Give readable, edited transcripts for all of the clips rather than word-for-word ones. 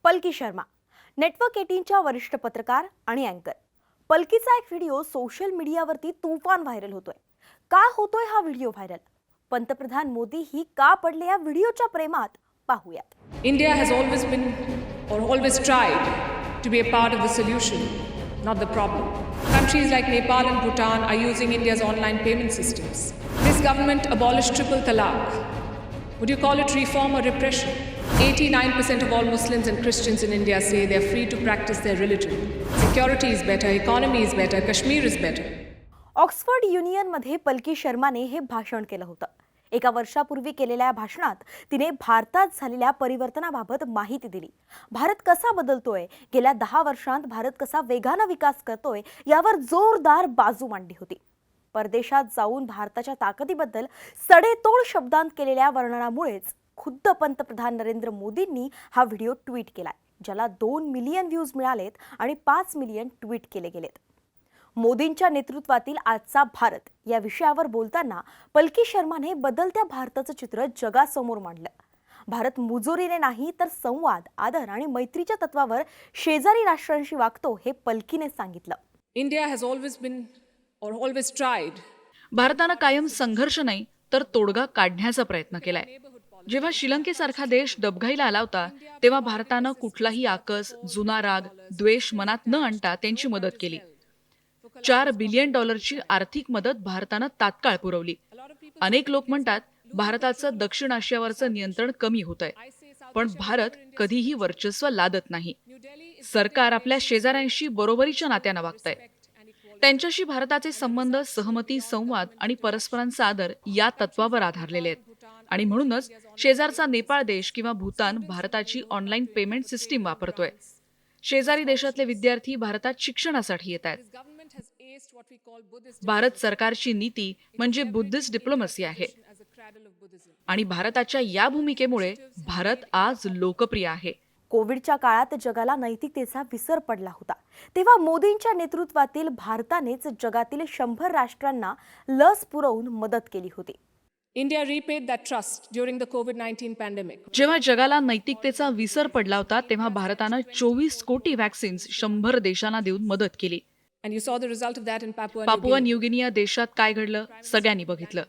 पलकी Sharma network 18च्या वरिष्ठ पत्रकार आणि अँकर. पलकीचा एक व्हिडिओ सोशल मीडियावरती तुफान व्हायरल होतोय. का होतोय हा व्हिडिओ व्हायरल? पंतप्रधान मोदी ही का पडले या व्हिडिओच्या प्रेमात? पाहूयात. India has always been or always tried to be a part of the solution, not the problem. Countries like Nepal and Bhutan are using India's online payment systems. This government abolished triple talaq. Would you call it reform or repression? 89% of all Muslims and Christians in India say they are free to practice their religion. Security is better, economy is better, Kashmir is better. Oxford युनियनमध्ये पलकी शर्माने हे भाषण केलं होतं. एका वर्षापूर्वी केलेल्या भाषणात तिने भारतात झालेल्या परिवर्तनाबाबत माहिती दिली. भारत कसा बदलतोय, गेल्या 10 वर्षांत भारत कसा वेगाने विकास करतोय यावर जोरदार बाजू मांडली होती. परदेशात जाऊन भारताच्या ताकदीबद्दल सडेतोड शब्दांत केलेल्या वर्णनामुळेच खुद्द पंतप्रधान नरेंद्र मोदींनी हा व्हिडिओ ट्विट केलाय, ज्याला 2 मिलियन व्ह्यूज मिळालेत आणि 5 मिलियन ट्विट केले गेलेत. मोदींच्या नेतृत्वातील आजचा भारत या विषयावर बोलताना पलकी शर्माने बदलत्या भारताचं चित्र जगासमोर मांडलं. भारत मुजोरीने नाही तर संवाद, आदर आणि मैत्रीच्या तत्वावर शेजारी राष्ट्रांशी वागतो हे पलकीने सांगितलं. India has always been or always tried. भारतानं कायम संघर्ष नाही तर तोडगा काढण्याचा प्रयत्न केलाय. जेव्हा श्रीलंकेसारखा देश डबघाईला आला होता तेव्हा भारतानं कुठलाही आकस, जुना राग, द्वेष मनात न आणता त्यांची मदत केली. $4 बिलियन आर्थिक मदत भारतानं तात्काळ पुरवली. अनेक लोक म्हणतात भारताचं दक्षिण आशियावरचं नियंत्रण कमी होतंय, पण भारत कधीही वर्चस्व लादत नाही. सरकार आपल्या शेजाऱ्यांशी बरोबरीच्या नात्यानं वागतंय. त्यांच्याशी भारताचे संबंध सहमती, संवाद आणि परस्परांचा आदर या तत्वावर आधारलेले आहेत. आणि म्हणूनच शेजारचा नेपाळ देश किंवा भूतान भारताची ऑनलाईन पेमेंट सिस्टीम वापरतोय. शेजारी देशातले विद्यार्थी भारतात शिक्षणासाठी येत आहेत. भारत सरकारची नीती म्हणजे बुद्धिस्ट डिप्लोमसी आहे आणि भारताच्या या भूमिकेमुळे भारत आज लोकप्रिय आहे. कोविडच्या काळात जगाला नैतिकतेचा विसर पडला होता, तेव्हा मोदींच्या नेतृत्वातील भारतानेच जगातील 100 राष्ट्रांना लस पुरवून मदत केली होती. India repaid that trust during the COVID-19 pandemic. जेव्हा जगाला नैतिकतेचा विसर पडला होता तेव्हा भारतानं 24 कोटी वॅक्सिन्स 100 देशांना देऊन मदत केली. And you saw the result of that in Papua Papua new Guinea देशात काय घडलं सगळ्यांनी बघितलं.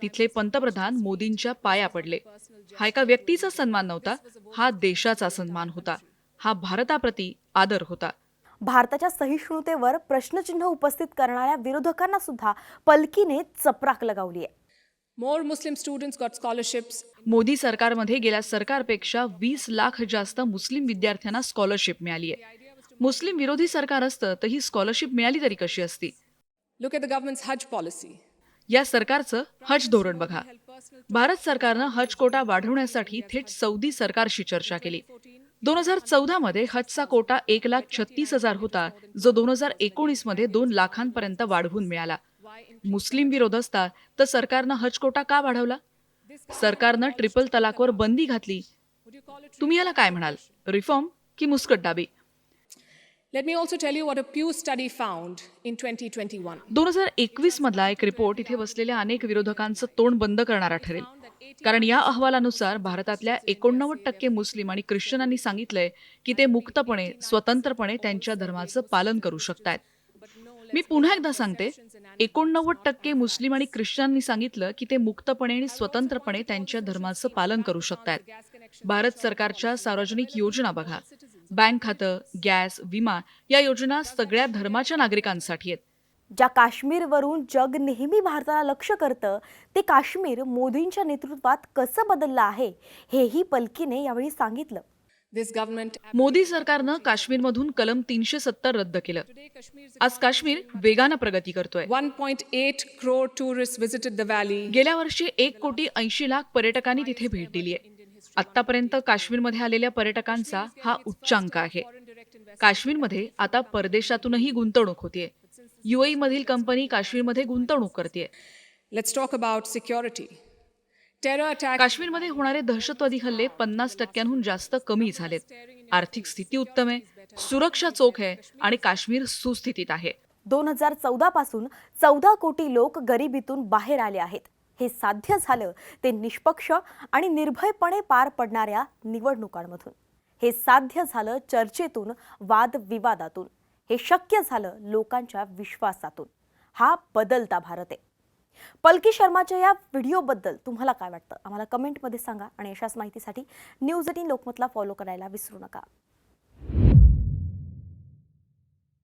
तिथले पंतप्रधान मोदींच्या पाया पडले. हा एका व्यक्तीचा सन्मान नव्हता, हा देशाचा सन्मान होता. हा भारताप्रती आदर होता. भारताच्या सहिष्णुतेवर प्रश्नचिन्ह उपस्थित करणाऱ्या विरोधकांना सुद्धा पलकीने चपराक लगावली आहे. More Muslim students got scholarships. Modi सरकारमध्ये गेल्या सरकारपेक्षा 20 लाख जास्त मुस्लिम विद्यार्थ्यांना स्कॉलरशिप मिळाली आहे. मुस्लिम विरोधी सरकार असतं तर ही स्कॉलरशिप मिळाली तरी कशी असती? Look at the government's Hajj policy. या सरकारचं हज धोरण बघा. भारत सरकारनं हज कोटा वाढवण्यासाठी थेट सौदी सरकारशी चर्चा केली. 2014 मध्ये हजचा कोटा 1,36,000 होता, जो 2019 मध्ये 2 लाखांपर्यंत वाढवून मिळाला. मुस्लिम विरोध असता तर सरकारनं हज कोटा का वाढवला? सरकारनं ट्रिपल तलाकवर बंदी घातली. तुम्ही याला काय म्हणाल? रिफॉर्म की मुस्कटदाबी? Let me also tell you what a Pew study found in 2021. 2021 मधला एक रिपोर्ट इथे बसलेल्या अनेक विरोधकांचं तोंड बंद करणारा ठरेल. कारण या अहवालानुसार भारतातल्या 89% मुस्लिम आणि ख्रिश्चनांनी सांगितलंय की ते मुक्तपणे, स्वतंत्रपणे त्यांच्या धर्माचं पालन करू शकतायत. मी पुन्हा एकदा सांगते, 89% मुस्लिम आणि ख्रिश्चनांनी सांगितलं की ते मुक्तपणे आणि स्वतंत्रपणे त्यांच्या धर्माचं पालन करू शकतायत. भारत सरकारच्या सार्वजनिक योजना बघा. बँक खातं, गॅस, विमा या योजना सगळ्या धर्माच्या नागरिकांसाठी आहेत. ज्या काश्मीरवरून जग नेहमी भारताला लक्ष करतं, ते काश्मीर मोदींच्या नेतृत्वात कसं बदललं आहे हेही पलकीने यावेळी सांगितलं. This government मोदी सरकारनं काश्मीरमधून कलम 370 रद्द केलं. आज काश्मीर वेगानं प्रगती करतोय. 1.8 crore tourists visited the valley. गेल्या वर्षी 1,80,00,000 पर्यटकांनी तिथे भेट दिली आहे. आतापर्यंत काश्मीरमध्ये आलेल्या पर्यटकांचा हा उच्चांक आहे. काश्मीरमध्ये आता परदेशातूनही गुंतवणूक होतीये. UAE मधील कंपनी काश्मीरमध्ये गुंतवणूक करते. Let's talk about security. Terror attack. काश्मीरमध्ये होणारे दहशतवादी हल्ले 50%हून जास्त कमी झालेत. आर्थिक स्थिती उत्तम आहे, सुरक्षा चोख आहे आणि काश्मीर सुस्थितीत आहे. 2014 पासून 14 कोटी लोक गरिबीतून बाहेर आले आहेत. हे साध्य झालं ते निष्पक्ष आणि निर्भयपणे पार पडणाऱ्या निवडणुकांमधून. हे साध्य झालं चर्चेतून, वादविवादातून. हे शक्य झालं लोकांच्या विश्वासातून. हा बदलता भारत आहे. पलकी शर्माच्या या व्हिडिओबद्दल तुम्हाला काय वाटतं? आम्हाला कमेंटमध्ये सांगा आणि अशाच माहितीसाठी न्यूज 18 लोकमतला फॉलो करायला विसरू नका.